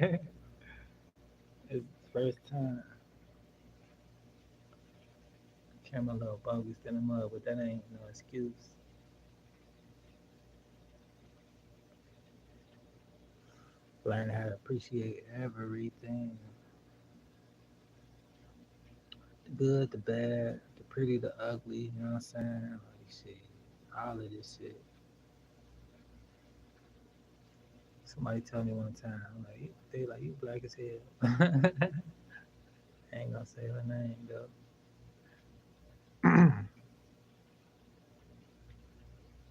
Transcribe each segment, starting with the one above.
It's the first time. Came a little bogus in the mud, but that ain't no excuse. Learn how to appreciate everything. The good, the bad, the pretty, the ugly, you know what I'm saying? Like shit. All of this shit. Somebody told me one time, like they like you black as hell. I ain't gonna say her name though.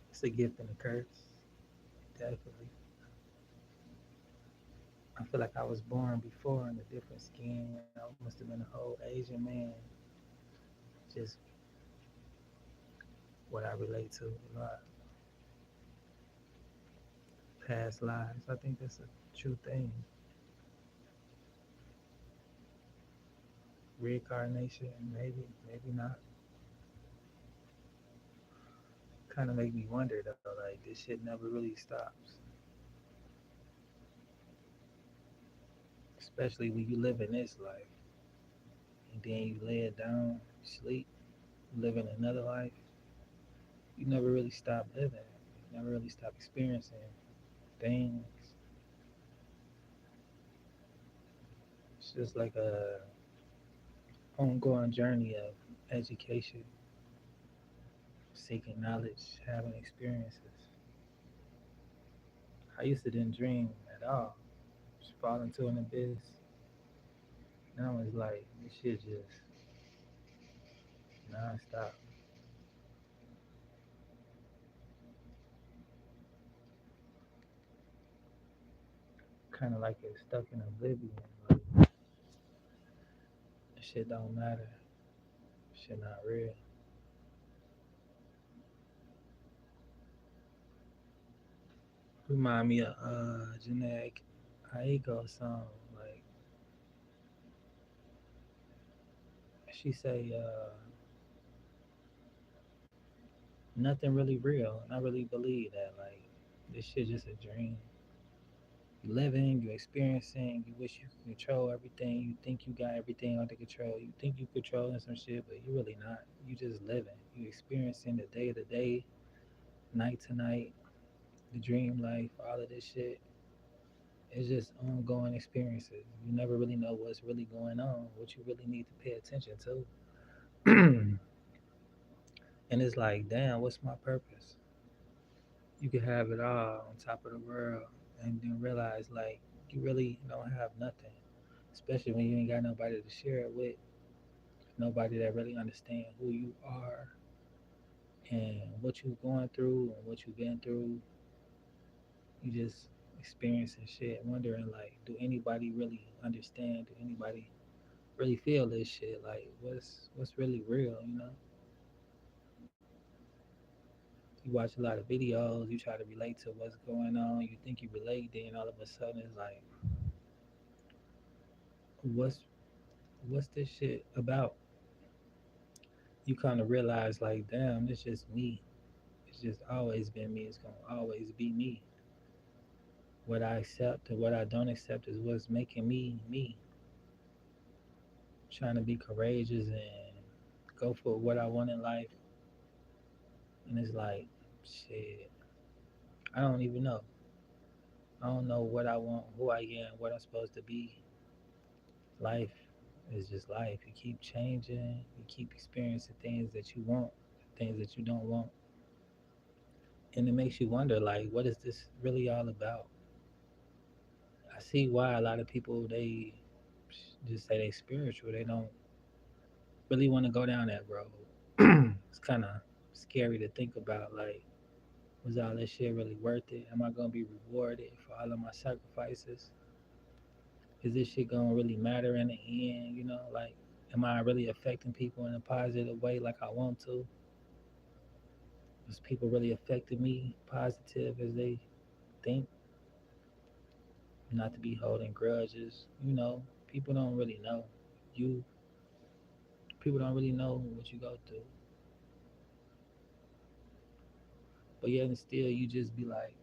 It's a gift and a curse. Definitely. I feel like I was born before in a different skin. I must have been a whole Asian man. Just what I relate to a lot. Past lives. I think that's a true thing. Reincarnation, maybe, maybe not. Kind of make me wonder though. Like this shit never really stops. Especially when you live in this life and then you lay it down, sleep, live in another life. You never really stop living. You never really stop experiencing things. It's just like a ongoing journey of education, seeking knowledge, having experiences. I used to didn't dream at all. Just fall into an abyss. Now it's like this shit just non-stop. Kind of like it's stuck in oblivion. Like this shit don't matter. Shit not real. Remind me of Genetic Aiko song. Like she say, nothing really real. And I really believe that. Like this shit just a dream. You living, you experiencing, you wish you could control everything. You think you got everything under control. You think you controlling some shit, but you really not. You just living. You experiencing the day to day, night to night, the dream life, all of this shit. It's just ongoing experiences. You never really know what's really going on, what you really need to pay attention to. And it's like, damn, what's my purpose? You could have it all on top of the world and then realize like you really don't have nothing. Especially when you ain't got nobody to share it with, nobody that really understand who you are and what you're going through and what you've been through. You just experiencing shit, wondering like, do anybody really understand? Do anybody really feel this shit? Like, what's really real? You know, you watch a lot of videos, you try to relate to what's going on, you think you relate, then all of a sudden it's like, what's what's this shit about? You kind of realize like, damn, it's just me. It's just always been me. It's gonna always be me. What I accept and what I don't accept is what's making me me. Trying to be courageous and go for what I want in life. And it's like, shit, I don't even know. I don't know what I want, who I am, what I'm supposed to be. Life is just life. You keep changing, you keep experiencing things that you want, things that you don't want. And it makes you wonder, like, what is this really all about? I see why a lot of people, they just say they spiritual. They don't really want to go down that road. It's kind of scary to think about, like, was all this shit really worth it? Am I gonna be rewarded for all of my sacrifices? Is this shit gonna really matter in the end? You know, like, am I really affecting people in a positive way like I want to? Is people really affecting me positive as they think? Not to be holding grudges. You know, people don't really know. You People don't really know what you go through, but yet and still you just be like,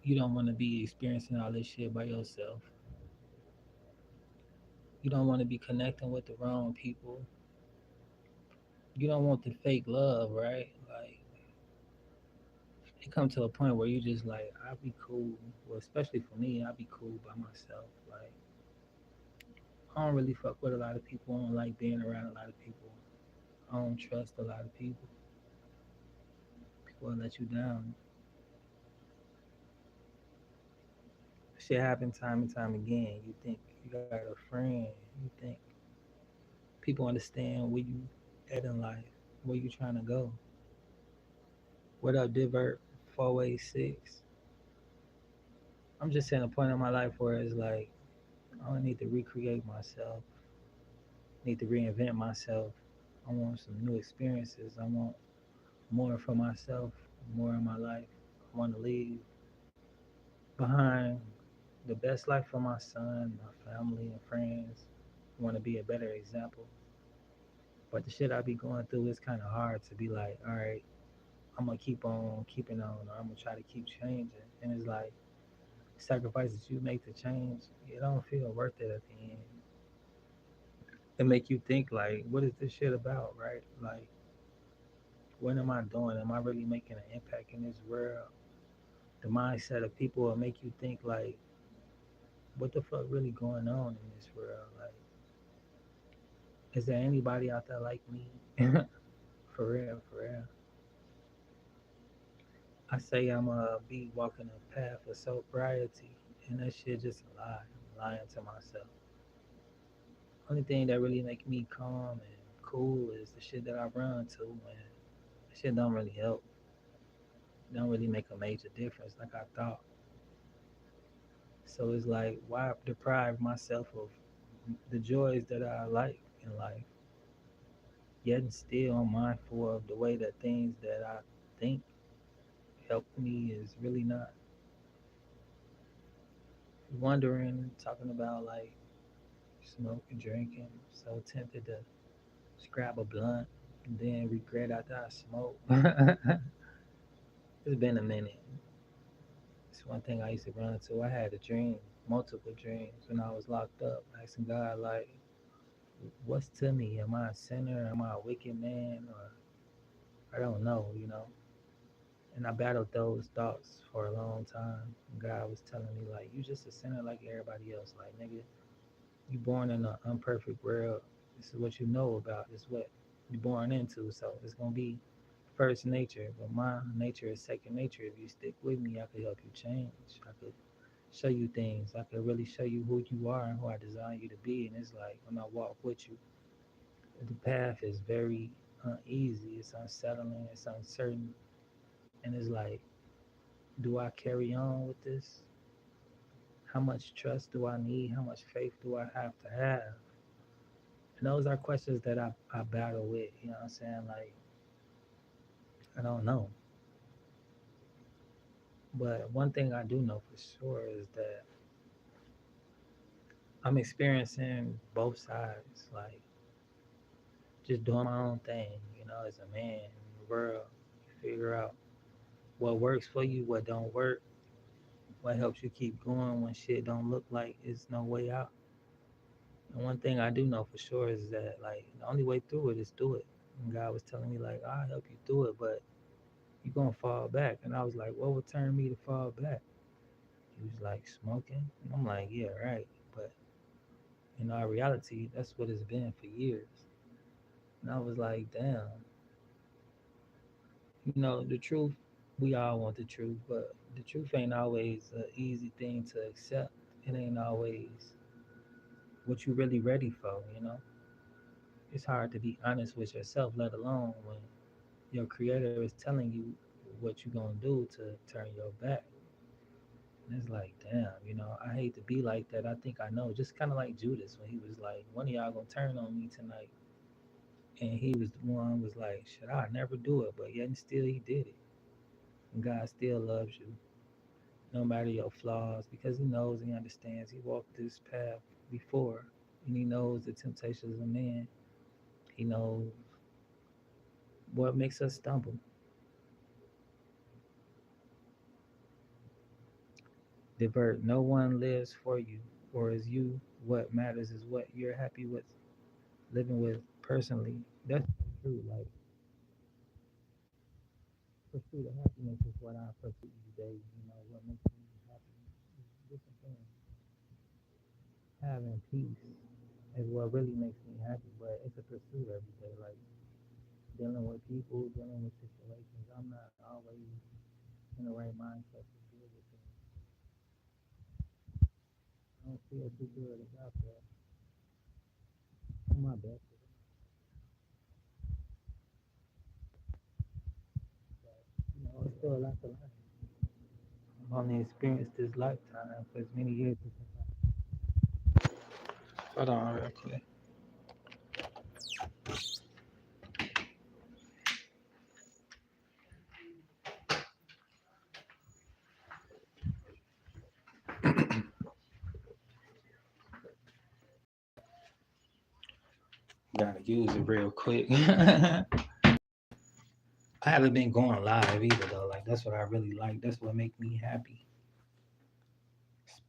you don't want to be experiencing all this shit by yourself. You don't want to be connecting with the wrong people. You don't want the fake love, right? Like it come to a point where you just like, I'll be cool. Well, especially for me, I'll be cool by myself. Like I don't really fuck with a lot of people. I don't like being around a lot of people. I don't trust a lot of people. People will let you down. Shit happens time and time again. You think you got a friend. You think people understand where you at in life, where you trying to go. What up, Divert 486? I'm just at a point in my life where it's like I don't need to recreate myself. I need to reinvent myself. I want some new experiences. I want more for myself, more in my life. I want to leave behind the best life for my son, my family, and friends. I want to be a better example. But the shit I be going through is kind of hard to be like, all right, I'm gonna keep on keeping on, or I'm gonna try to keep changing. And it's like sacrifices you make to change, it don't feel worth it at the end. It make you think like, what is this shit about, right? Like, what am I doing? Am I really making an impact in this world? The mindset of people will make you think like, what the fuck really going on in this world? Like, is there anybody out there like me? For real, for real. I say I'm gonna be walking a path of sobriety, and that shit just a lie. I'm lying to myself. Only thing that really make me calm and cool is the shit that I run to, and that shit don't really help. It don't really make a major difference like I thought. So it's like, why deprive myself of the joys that I like in life, yet and still I'm mindful of the way that things that I think help me is really not. Wondering, talking about like smoking, drinking, so tempted to scrap a blunt and then regret after I smoke. It's been a minute. It's one thing I used to run to. I had a dream, multiple dreams when I was locked up, asking God like, what's to me? Am I a sinner? Am I a wicked man? Or I don't know, you know. And I battled those thoughts for a long time. God was telling me like, you just a sinner like everybody else. Like nigga, you born in an imperfect world. This is what you know about. This is what you're born into. So it's gonna be first nature, but my nature is second nature. If you stick with me, I could help you change. I could show you things. I could really show you who you are and who I designed you to be. And it's like when I walk with you, the path is very uneasy. It's unsettling. It's uncertain. And it's like, do I carry on with this? How much trust do I need? How much faith do I have to have? And those are questions that I battle with. You know what I'm saying? Like, I don't know. But one thing I do know for sure is that I'm experiencing both sides. Like, just doing my own thing, you know, as a man in the world. You figure out what works for you, what don't work, what helps you keep going when shit don't look like it's no way out. And one thing I do know for sure is that like the only way through it is through it. And God was telling me like, I'll help you through it, but you're gonna fall back. And I was like, what would turn me to fall back? He was like, smoking. And I'm like, yeah, right. But in our reality, that's what it's been for years. And I was like, damn, you know, the truth, we all want the truth, but the truth ain't always an easy thing to accept. It ain't always what you really ready for, you know? It's hard to be honest with yourself, let alone when your creator is telling you what you're gonna do to turn your back. And it's like, damn, you know, I hate to be like that. I think I know. Just kind of like Judas when he was like, one of y'all gonna turn on me tonight. And he was the one was like, should I never do it? But yet and still he did it. And God still loves you, no matter your flaws, because he knows and he understands. He walked this path before, and he knows the temptations of man. He knows what makes us stumble. Divert. No one lives for you, or is you. what matters is what you're happy with living with personally. That's true. Like, pursue the happiness is what I pursue these days. You know, what makes me happy is different things. Having peace is what really makes me happy, but it's a pursuit every day. Like, dealing with people, dealing with situations. I'm not always in the right mindset to deal with things. I don't feel too good about that. I'm my best. You know, it's still a lot to learn. I've only experienced this lifetime for as many years as Hold on real quick. Gotta use it real quick. I haven't been going live either though. Like that's what I really like. That's what makes me happy.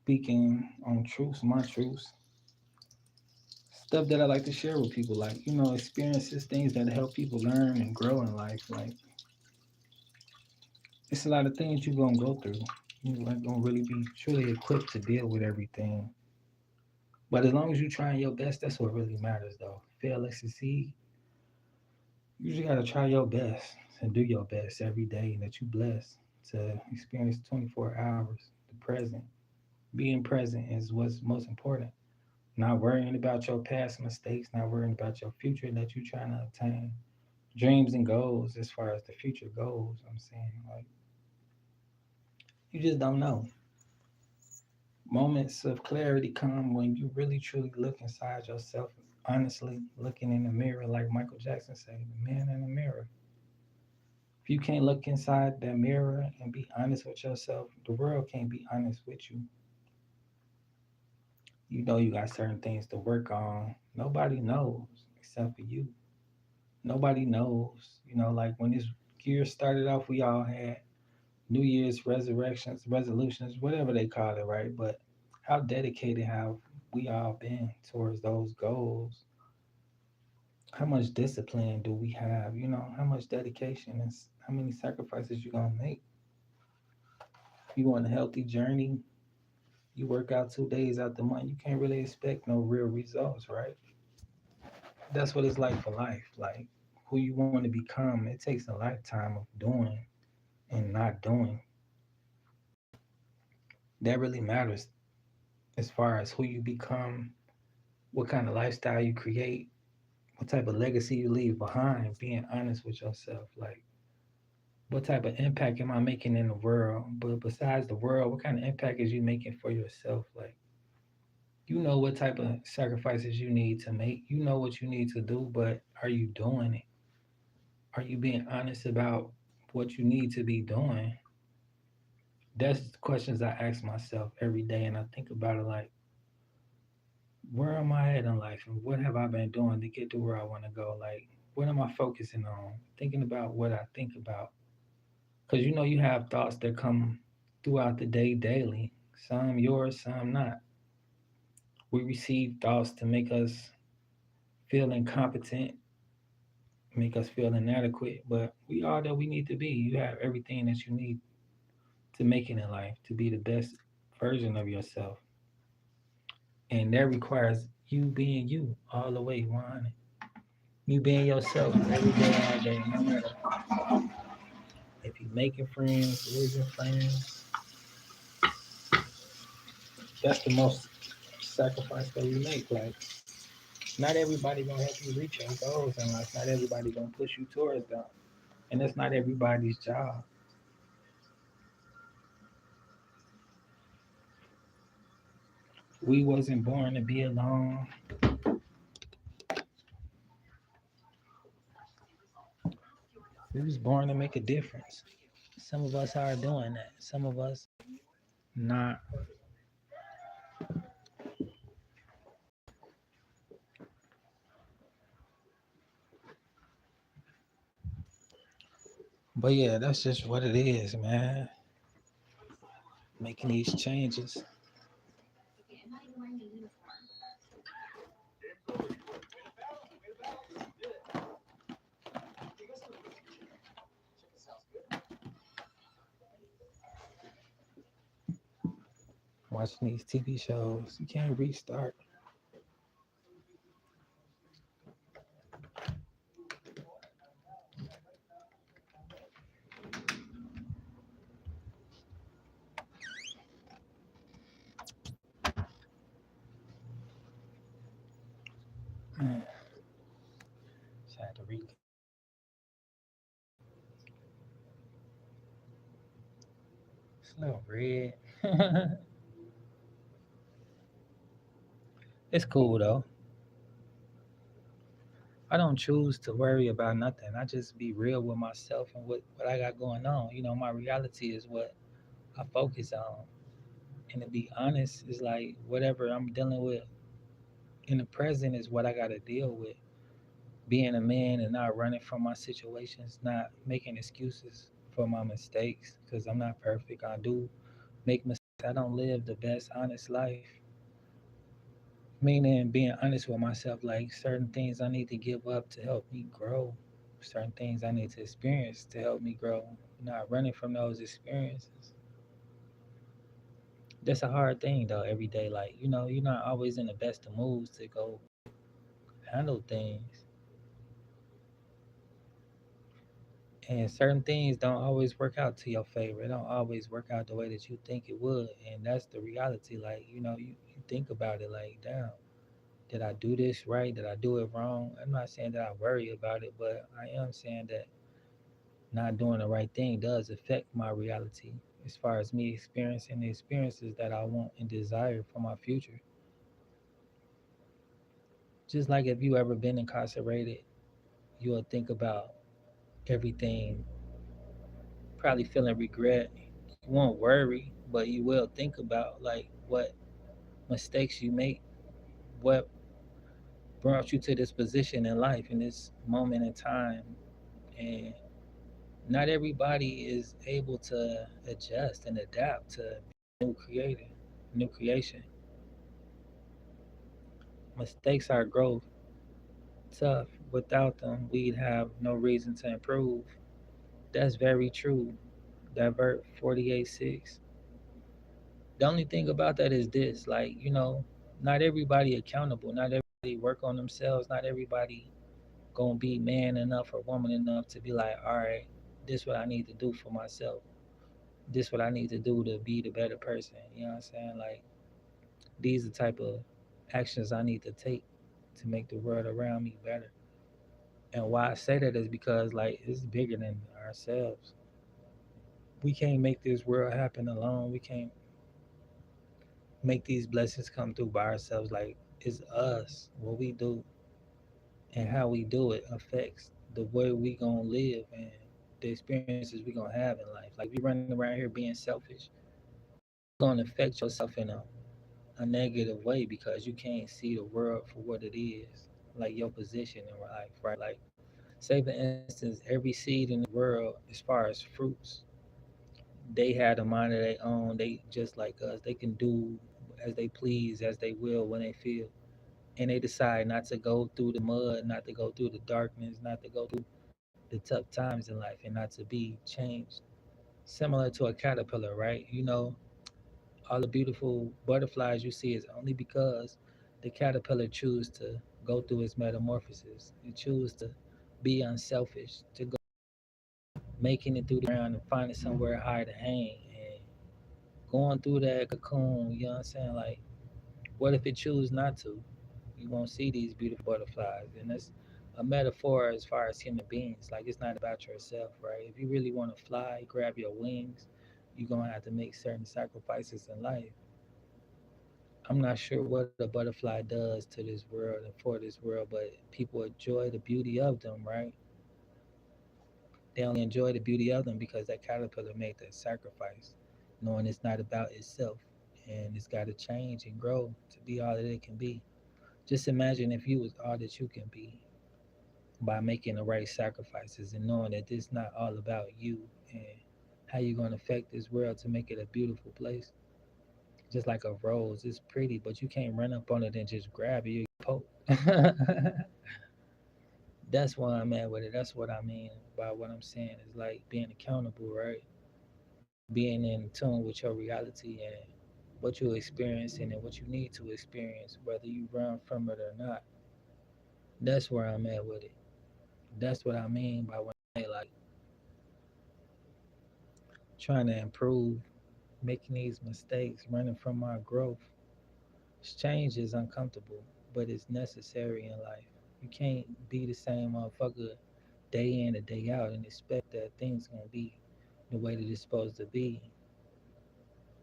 Speaking on truths, my truths, stuff that I like to share with people, like experiences, things that help people learn and grow in life. Like it's a lot of things you're gonna go through. You're not gonna really be truly equipped to deal with everything. But as long as you're trying your best, that's what really matters though. Fail or succeed, you just gotta try your best and do your best every day that you blessed to experience 24 hours, the present. Being present is what's most important. Not worrying about your past mistakes, not worrying about your future that you're trying to obtain. Dreams and goals as far as the future goes, I'm saying, like, you just don't know. Moments of clarity come when you really truly look inside yourself, honestly, looking in the mirror, like Michael Jackson said, the man in the mirror. If you can't look inside that mirror and be honest with yourself, the world can't be honest with you. You know you got certain things to work on. Nobody knows except for you. Nobody knows. Like when this year started off, we all had New Year's resurrections, resolutions, whatever they call it, right? But how dedicated have we all been towards those goals? How much discipline do we have? How much dedication and how many sacrifices you gonna make? You want a healthy journey, you work out 2 days out the month, you can't really expect no real results, right? That's what it's like for life. Like who you want to become, it takes a lifetime of doing and not doing. That really matters as far as who you become, what kind of lifestyle you create, what type of legacy you leave behind, being honest with yourself. Like, what type of impact am I making in the world? But besides the world, what kind of impact is you making for yourself? Like, you know what type of sacrifices you need to make. You know what you need to do, but are you doing it? Are you being honest about what you need to be doing? That's the questions I ask myself every day, and I think about it like, where am I at in life, and what have I been doing to get to where I want to go? Like, what am I focusing on? Thinking about what I think about, because you have thoughts that come throughout the day daily. Some yours, some not. We receive thoughts to make us feel incompetent, make us feel inadequate, but we are that we need to be. You have everything that you need to make it in life, to be the best version of yourself. And that requires you being you all the way, 100. You being yourself every day, all day, no matter if you're making friends, losing friends. That's the most sacrifice that we make. Like, not everybody gonna help you reach your goals in life. Not everybody gonna push you towards them, and that's not everybody's job. We wasn't born to be alone. We was born to make a difference. Some of us are doing that. Some of us not. But yeah, that's just what it is, man. Making these changes. watching these TV shows. You can't restart. Man, just had to recap. It's a little red. It's cool though. I don't choose to worry about nothing. I just be real with myself and what I got going on. My reality is what I focus on. And to be honest, it's like whatever I'm dealing with in the present is what I got to deal with. Being a man and not running from my situations, not making excuses for my mistakes, because I'm not perfect. I do make mistakes. I don't live the best, honest life. Meaning being honest with myself, like certain things I need to give up to help me grow, certain things I need to experience to help me grow, not running from those experiences. That's a hard thing though, every day. Like, you're not always in the best of moods to go handle things. And certain things don't always work out to your favor. It don't always work out the way that you think it would. And that's the reality. Like, you think about it like, damn, did I do this right? Did I do it wrong? I'm not saying that I worry about it, but I am saying that not doing the right thing does affect my reality as far as me experiencing the experiences that I want and desire for my future. Just like if you ever been incarcerated, you'll think about everything, probably feeling regret. You won't worry, but you will think about like what mistakes you make, what brought you to this position in life in this moment in time. And not everybody is able to adjust and adapt to new creator, new creation. Mistakes are growth. Tough. Without them, we'd have no reason to improve. That's very true. Divert 48-6. The only thing about that is this, like, not everybody accountable. Not everybody work on themselves. Not everybody gonna be man enough or woman enough to be like, all right, this what I need to do for myself. This what I need to do to be the better person. You know what I'm saying? Like, these are the type of actions I need to take to make the world around me better. And why I say that is because like it's bigger than ourselves. We can't make this world happen alone. We can't make these blessings come through by ourselves. Like it's us. What we do and how we do it affects the way we gonna live and the experiences we gonna have in life. Like if you running around here being selfish, it's gonna affect yourself in a negative way because you can't see the world for what it is, like your position in life, right? Like, say for instance, every seed in the world, as far as fruits, they had a mind of their own. They just like us. They can do as they please, as they will, when they feel, and they decide not to go through the mud, not to go through the darkness, not to go through the tough times in life, and not to be changed. Similar to a caterpillar, right? All the beautiful butterflies you see is only because the caterpillar choose to go through its metamorphosis. It choose to be unselfish, to go making it through the ground and finding somewhere higher to hang and going through that cocoon, you know what I'm saying? Like, what if it choose not to? You won't see these beautiful butterflies. And that's a metaphor as far as human beings. Like, it's not about yourself, right? If you really want to fly, grab your wings, you're going to have to make certain sacrifices in life. I'm not sure what a butterfly does to this world and for this world, but people enjoy the beauty of them, right? They only enjoy the beauty of them because that caterpillar made that sacrifice, knowing it's not about itself and it's got to change and grow to be all that it can be. Just imagine if you was all that you can be by making the right sacrifices and knowing that this is not all about you and how you're going to affect this world to make it a beautiful place. Just like a rose, it's pretty, but you can't run up on it and just grab it. You poke. That's why I'm at with it. That's what I mean by what I'm saying. It's like being accountable, right? Being in tune with your reality and what you're experiencing and what you need to experience, whether you run from it or not. That's where I'm at with it. That's what I mean by when I say like trying to improve, making these mistakes, running from my growth. Change is uncomfortable, but it's necessary in life. You can't be the same motherfucker day in and day out and expect that things gonna be the way that it's supposed to be.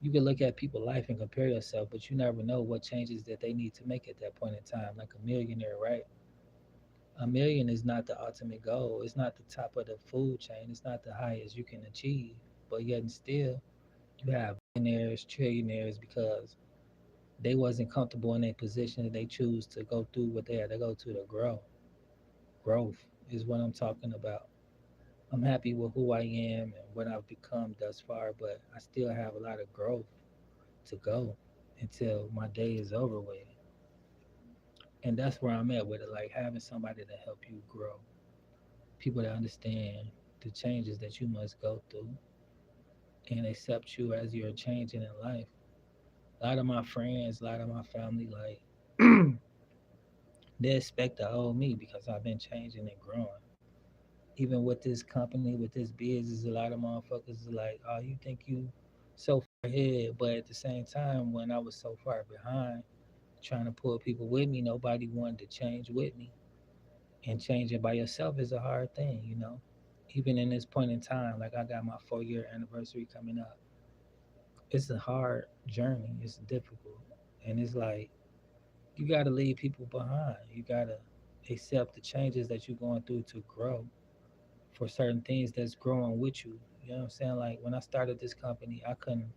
You can look at people's life and compare yourself, but you never know what changes that they need to make at that point in time. Like a millionaire, right? A million is not the ultimate goal. It's not the top of the food chain. It's not the highest you can achieve. But yet and still, you have billionaires, trillionaires because they wasn't comfortable in their position and they choose to go through what they had to go to grow. Growth is what I'm talking about. I'm happy with who I am and what I've become thus far, but I still have a lot of growth to go until my day is over with. And that's where I'm at with it, like having somebody to help you grow, people that understand the changes that you must go through and accept you as you're changing in life. A lot of my friends, a lot of my family, like they expect to owe me because I've been changing and growing. Even with this company, with this business, a lot of motherfuckers is like, oh, you think you so far ahead, but at the same time, when I was so far behind, trying to pull people with me, nobody wanted to change with me. And changing by yourself is a hard thing, you know. Even in this point in time, like I got my 4 year anniversary coming up. It's a hard journey. It's difficult. And it's like you gotta leave people behind. You gotta accept the changes that you're going through to grow for certain things that's growing with you. You know what I'm saying? Like when I started this company, I couldn't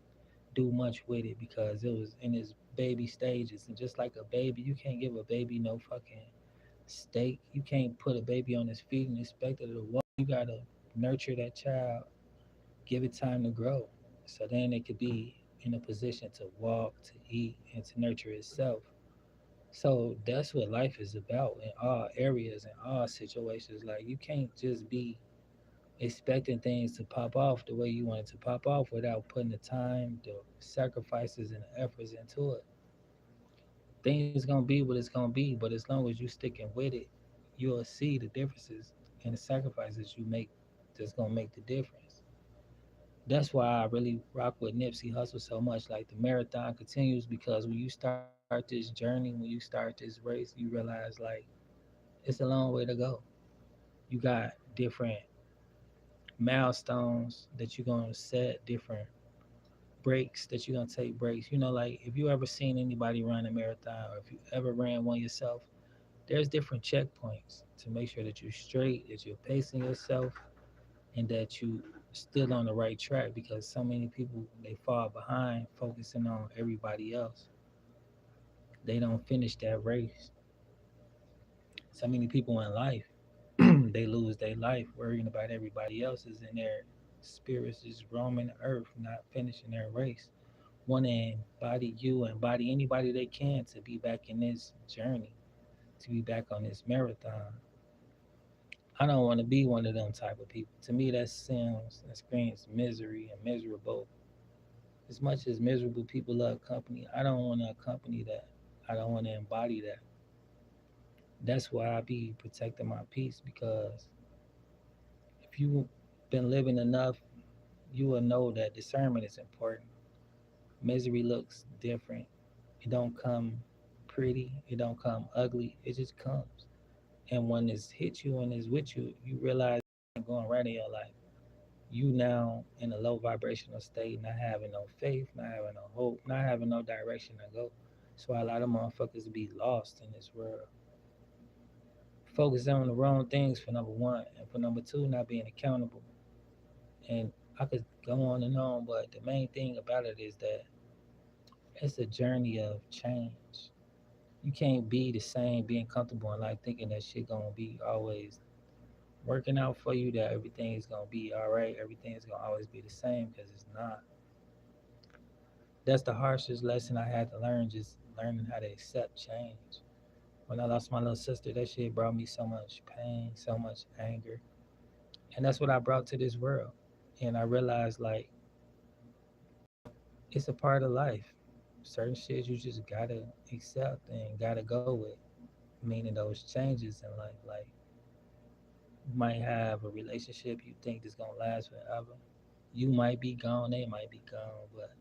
do much with it because it was in its baby stages. And just like a baby, you can't give a baby no fucking steak. You can't put a baby on his feet and expect it to walk. You gotta nurture that child, give it time to grow. So then it could be in a position to walk, to eat, and to nurture itself. So that's what life is about in all areas, in all situations. Like you can't just be expecting things to pop off the way you want it to pop off without putting the time, the sacrifices, and the efforts into it. Things gonna be what it's gonna be, but as long as you sticking with it, you'll see the differences and the sacrifices you make that's gonna make the difference. That's why I really rock with Nipsey Hussle so much. Like the marathon continues because when you start this journey, when you start this race, you realize like it's a long way to go. You got different milestones that you're gonna set, different breaks that you're gonna take breaks. You know, like if you ever seen anybody run a marathon or if you ever ran one yourself, there's different checkpoints to make sure that you're straight, that you're pacing yourself, and that you still on the right track because so many people they fall behind focusing on everybody else. They don't finish that race. So many people in life they lose their life worrying about everybody else's and their spirits just roaming the earth, not finishing their race. Want to embody you, embody anybody they can to be back in this journey, to be back on this marathon. I don't want to be one of them type of people. To me, that screams misery and miserable. As much as miserable people love company, I don't want to accompany that. I don't want to embody that. That's why I be protecting my peace because if you've been living enough, you will know that discernment is important. Misery looks different. It don't come pretty. It don't come ugly. It just comes. And when it's hit you and it's with you, you realize it's going right in your life. You now in a low vibrational state, not having no faith, not having no hope, not having no direction to go. So a lot of motherfuckers be lost in this world. Focusing on the wrong things for number one, and for number two, not being accountable. And I could go on, but the main thing about it is that it's a journey of change. You can't be the same, being comfortable in life, thinking that shit gonna be always working out for you, that everything is gonna be all right, everything is gonna always be the same, because it's not. That's the harshest lesson I had to learn, just learning how to accept change. When I lost my little sister, that shit brought me so much pain, so much anger. And that's what I brought to this world. And I realized like it's a part of life. certain shit you just gotta accept and gotta go with. Meaning those changes in life. Like you might have a relationship you think is gonna last forever. You might be gone, they might be gone, but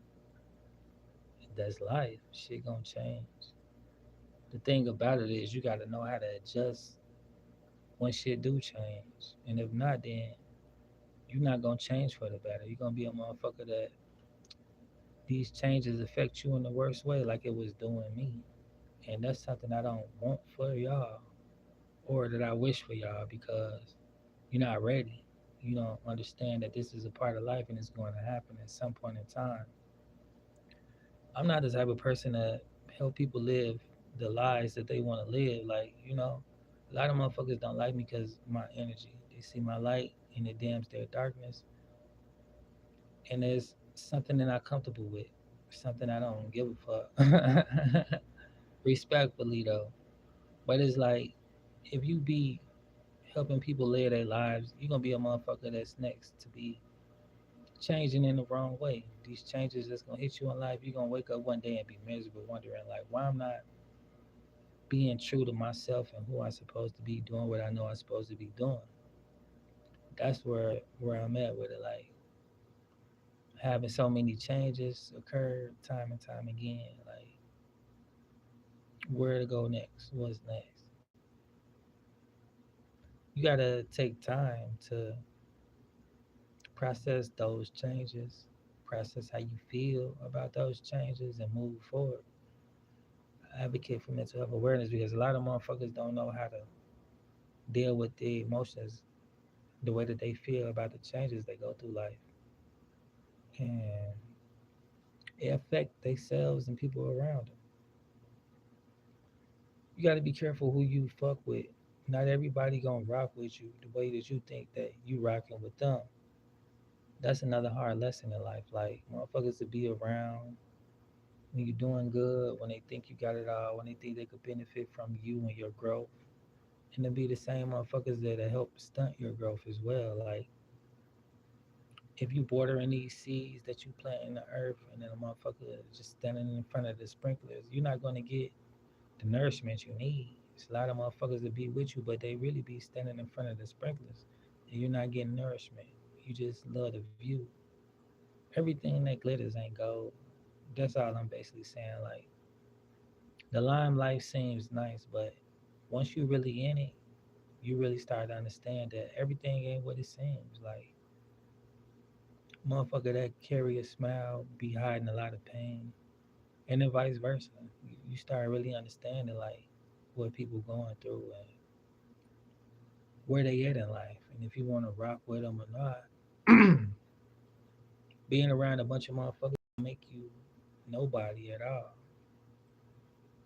that's life. Shit gonna change. The thing about it is you gotta know how to adjust when shit do change. And if not, then you're not gonna change for the better. You're gonna be a motherfucker that these changes affect you in the worst way, like it was doing me. And that's something I don't want for y'all, or that I wish for y'all, because you're not ready. You don't understand that this is a part of life and it's going to happen at some point in time. I'm not the type of person that help people live the lives that they want to live. Like, a lot of motherfuckers don't like me because my energy. They see my light and it dims their darkness. And there's something they're not comfortable with, something I don't give a fuck. Respectfully, though. But it's like, if you be helping people live their lives, you're going to be a motherfucker that's next to be changing in the wrong way. These changes that's gonna hit you in life, you're gonna wake up one day and be miserable, wondering like why I'm not being true to myself and who I'm supposed to be, doing what I know I'm supposed to be doing. That's where I'm at with it. Like having so many changes occur time and time again. Like where to go next? What's next? You gotta take time to process those changes, process how you feel about those changes, and move forward. Advocate for mental health awareness because a lot of motherfuckers don't know how to deal with the emotions the way that they feel about the changes they go through life. And it affect themselves and people around them. You got to be careful who you fuck with. Not everybody gonna rock with you the way that you think that you rocking with them. That's another hard lesson in life. Like motherfuckers to be around when you're doing good, when they think you got it all, when they think they could benefit from you and your growth, and to be the same motherfuckers that help stunt your growth as well. Like if you watering these seeds that you plant in the earth and then a motherfucker is just standing in front of the sprinklers, you're not gonna get the nourishment you need. It's a lot of motherfuckers that be with you, but they really be standing in front of the sprinklers and you're not getting nourishment. You just love the view. Everything that glitters ain't gold. That's all I'm basically saying. Like the limelight seems nice, but once you really in it, you really start to understand that everything ain't what it seems. Like motherfucker that carry a smile be hiding a lot of pain, and then vice versa. You start really understanding like what people going through and where they at in life, and if you want to rock with them or not. Being around a bunch of motherfuckers don't make you nobody at all.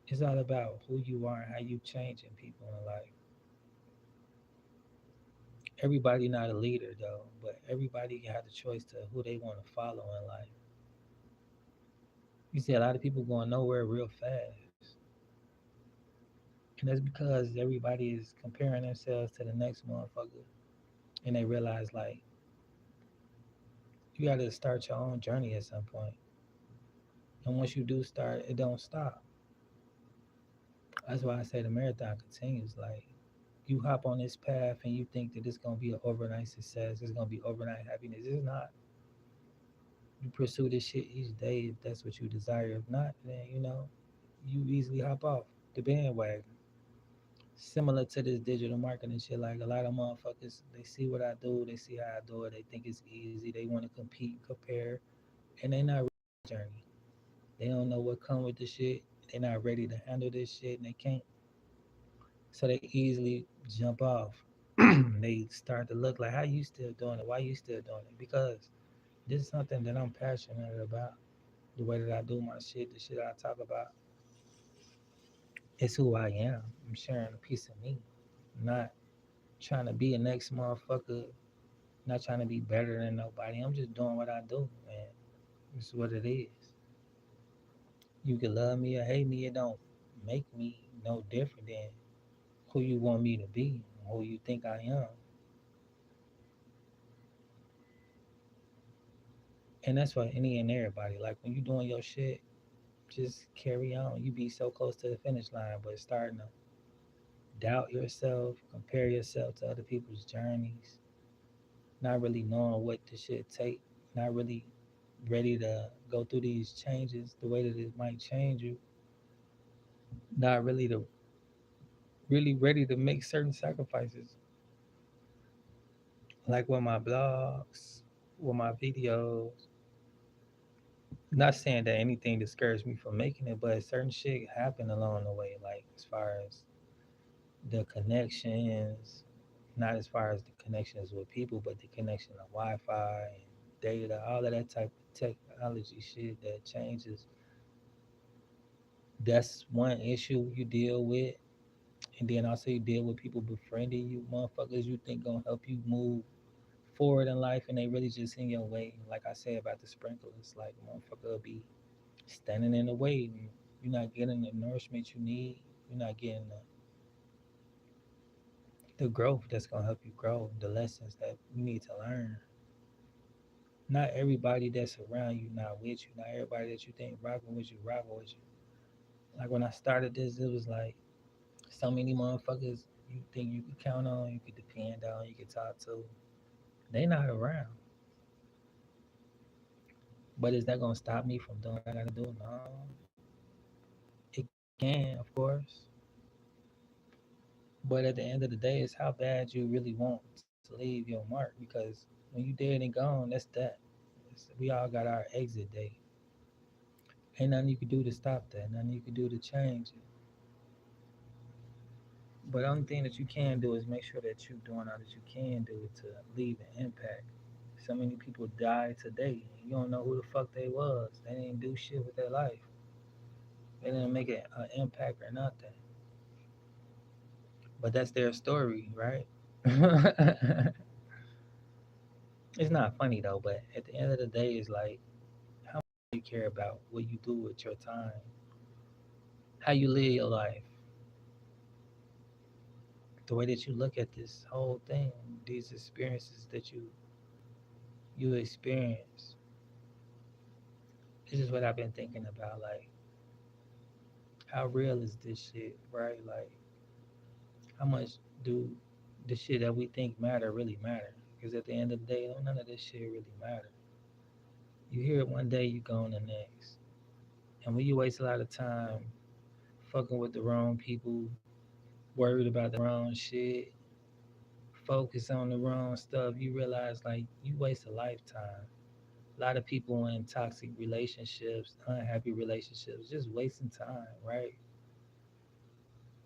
It's all about who you are and how you changing people in life. Everybody not a leader though, but everybody have the choice to who they want to follow in life. You see a lot of people going nowhere real fast. And that's because everybody is comparing themselves to the next motherfucker. And they realize like you gotta start your own journey at some point. And once you do start, it don't stop. That's why I say the marathon continues. Like you hop on this path and you think that it's gonna be an overnight success, it's gonna be overnight happiness. It's not. You pursue this shit each day if that's what you desire. If not, then you easily hop off the bandwagon. Similar to this digital marketing shit, like a lot of motherfuckers, they see what I do, they see how I do it, they think it's easy, they want to compete, compare, and they not ready for the journey. They don't know what come with the shit. They're not ready to handle this shit, and they can't. So they easily jump off. They start to look like, how you still doing it? Why you still doing it? Because this is something that I'm passionate about. The way that I do my shit, the shit I talk about, it's who I am. I'm sharing a piece of me, not trying to be a next motherfucker, not trying to be better than nobody. I'm just doing what I do, man. It's what it is. You can love me or hate me. It don't make me no different than who you want me to be, who you think I am. And that's for any and everybody. Like when you doing your shit, just carry on. You be so close to the finish line, but starting to doubt yourself, compare yourself to other people's journeys, not really knowing what the shit take, not really ready to go through these changes the way that it might change you, not really ready to make certain sacrifices. Like with my blogs, with my videos. Not saying that anything discouraged me from making it, but certain shit happened along the way, like as far as the connections, not as far as the connections with people, but the connection of Wi-Fi and data, all of that type of technology shit that changes. That's one issue you deal with. And then also you deal with people befriending you, motherfuckers you think gonna help you move forward in life and they really just in your way. Like I said about the sprinklers, like motherfucker will be standing in the way and you're not getting the nourishment you need. You're not getting the growth that's gonna help you grow, the lessons that you need to learn. Not everybody that's around you not with you. Not everybody that you think rocking with you. Like when I started this, it was like so many motherfuckers you think you could count on, you could depend on, you could talk to. They not around. But is that gonna stop me from doing what I gotta do? No. It can, of course. But at the end of the day, it's how bad you really want to leave your mark because when you dead and gone, that's that. We all got our exit date. Ain't nothing you can do to stop that. Nothing you can do to change it. But the only thing that you can do is make sure that you're doing all that you can do to leave an impact. So many people die today. You don't know who the fuck they was. They didn't do shit with their life. They didn't make an impact or nothing. But that's their story, right? It's not funny though, but at the end of the day, it's like how much you care about what you do with your time, how you live your life, the way that you look at this whole thing, these experiences that you experience. This is what I've been thinking about, like how real is this shit, right? Like how much do the shit that we think matter really matter? Because at the end of the day, none of this shit really matter. You hear it one day, you go on the next. And when you waste a lot of time fucking with the wrong people, worried about the wrong shit, focus on the wrong stuff, you realize like you waste a lifetime. A lot of people in toxic relationships, unhappy relationships, just wasting time, right?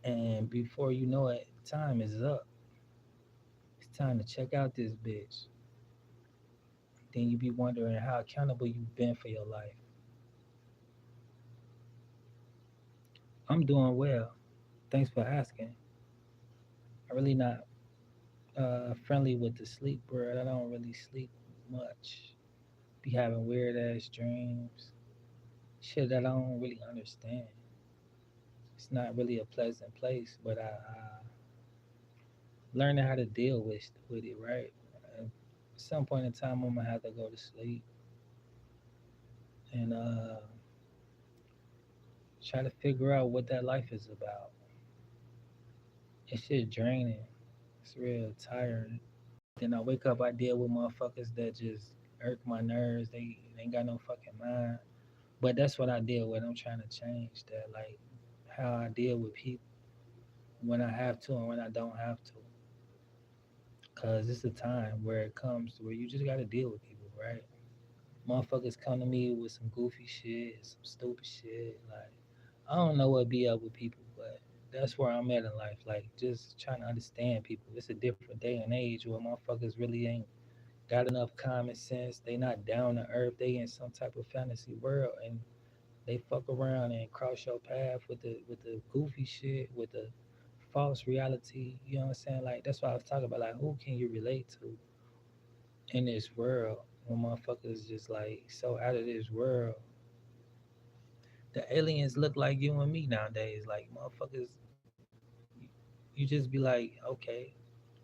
And before you know it, time is up. It's time to check out this bitch. Then you be wondering how accountable you've been for your life. I'm doing well. Thanks for asking. I really not friendly with the sleep word. I don't really sleep much. Be having weird ass dreams. Shit that I don't really understand. It's not really a pleasant place, but I learning how to deal with it, right? At some point in time, I'm gonna have to go to sleep and try to figure out what that life is about. It's shit draining. It's real tiring. Then I wake up, I deal with motherfuckers that just irk my nerves. They ain't got no fucking mind. But that's what I deal with. I'm trying to change that, like how I deal with people when I have to and when I don't have to. Cause it's a time where it comes to where you just gotta deal with people, right? Motherfuckers come to me with some goofy shit, some stupid shit. Like I don't know what be up with people, but that's where I'm at in life. Like just trying to understand people. It's a different day and age where motherfuckers really ain't got enough common sense. They not down to earth. They in some type of fantasy world and they fuck around and cross your path with the goofy shit, with the false reality. You know what I'm saying? Like that's what I was talking about. Like who can you relate to in this world when motherfuckers just like so out of this world? The aliens look like you and me nowadays. Like motherfuckers, you just be like, okay.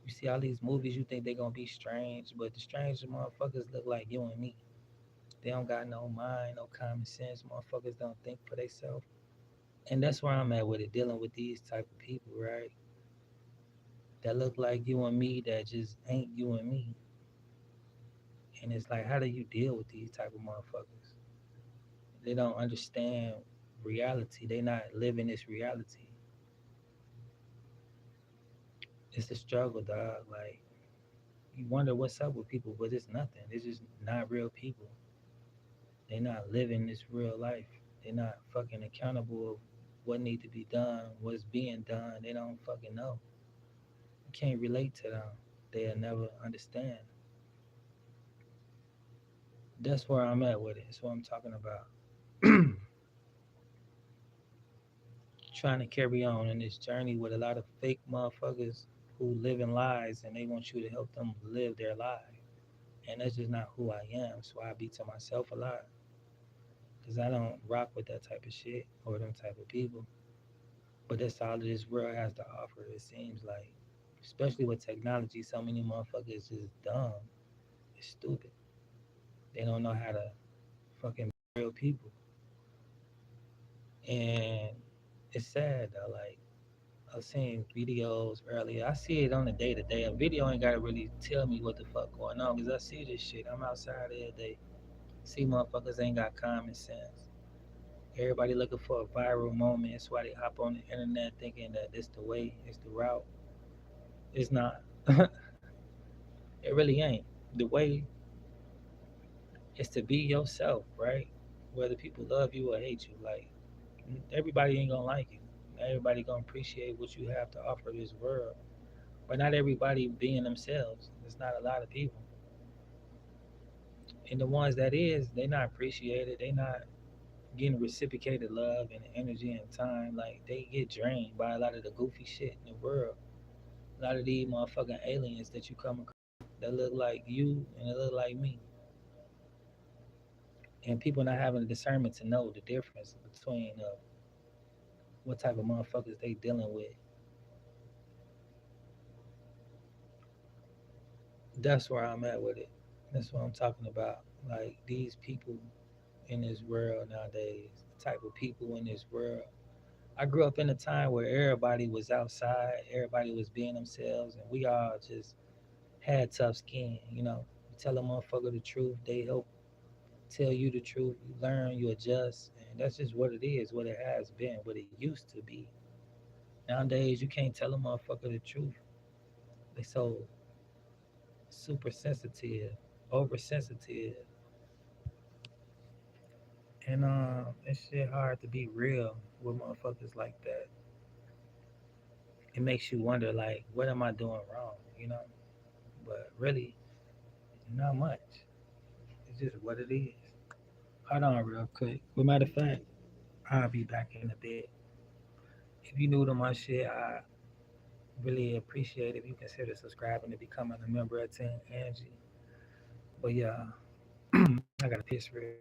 You see all these movies, you think they're gonna be strange, but the stranger motherfuckers look like you and me. They don't got no mind, no common sense. Motherfuckers don't think for themselves. And that's where I'm at with it, dealing with these type of people, right? That look like you and me, that just ain't you and me. And it's like, how do you deal with these type of motherfuckers? They don't understand reality. They not living this reality. It's a struggle, dog. Like, you wonder what's up with people, but it's nothing. It's just not real people. They not living this real life. They're not fucking accountable of what need to be done, what's being done. They don't fucking know. You can't relate to them. They'll never understand. That's where I'm at with it. That's what I'm talking about. Trying to carry on in this journey with a lot of fake motherfuckers who live in lies and they want you to help them live their lie. And that's just not who I am. So I be to myself a lot because I don't rock with that type of shit or them type of people. But that's all that this world has to offer, it seems like. Especially with technology, so many motherfuckers just dumb. It's stupid. They don't know how to fucking be real people. And it's sad though, like I was seeing videos earlier. I see it on the day to day. A video ain't gotta really tell me what the fuck going on because I see this shit. I'm outside every day. See motherfuckers ain't got common sense. Everybody looking for a viral moment. That's why they hop on the internet thinking that this the way, it's the route. It's not. It really ain't. The way is to be yourself, right? Whether people love you or hate you. Like everybody ain't gonna like you. Not everybody gonna appreciate what you have to offer this world. But not everybody being themselves. There's not a lot of people. And the ones that is, they not appreciated. They not getting reciprocated love and energy and time. Like they get drained by a lot of the goofy shit in the world. A lot of these motherfucking aliens that you come across that look like you and they look like me. And people not having the discernment to know the difference between what type of motherfuckers they dealing with. That's where I'm at with it. That's what I'm talking about. Like these people in this world nowadays, the type of people in this world. I grew up in a time where everybody was outside, everybody was being themselves, and we all just had tough skin. You tell a motherfucker the truth, they help tell you the truth. You learn, you adjust, and that's just what it is, what it has been, what it used to be. Nowadays, you can't tell a motherfucker the truth. They so super sensitive, oversensitive, and it's shit hard to be real with motherfuckers like that. It makes you wonder, like, what am I doing wrong? But really, not much. It's just what it is. Hold on, real quick. But matter of fact, I'll be back in a bit. If you're new to my shit, I really appreciate if you consider subscribing and becoming a member of Team Angie. But yeah, I gotta piss real.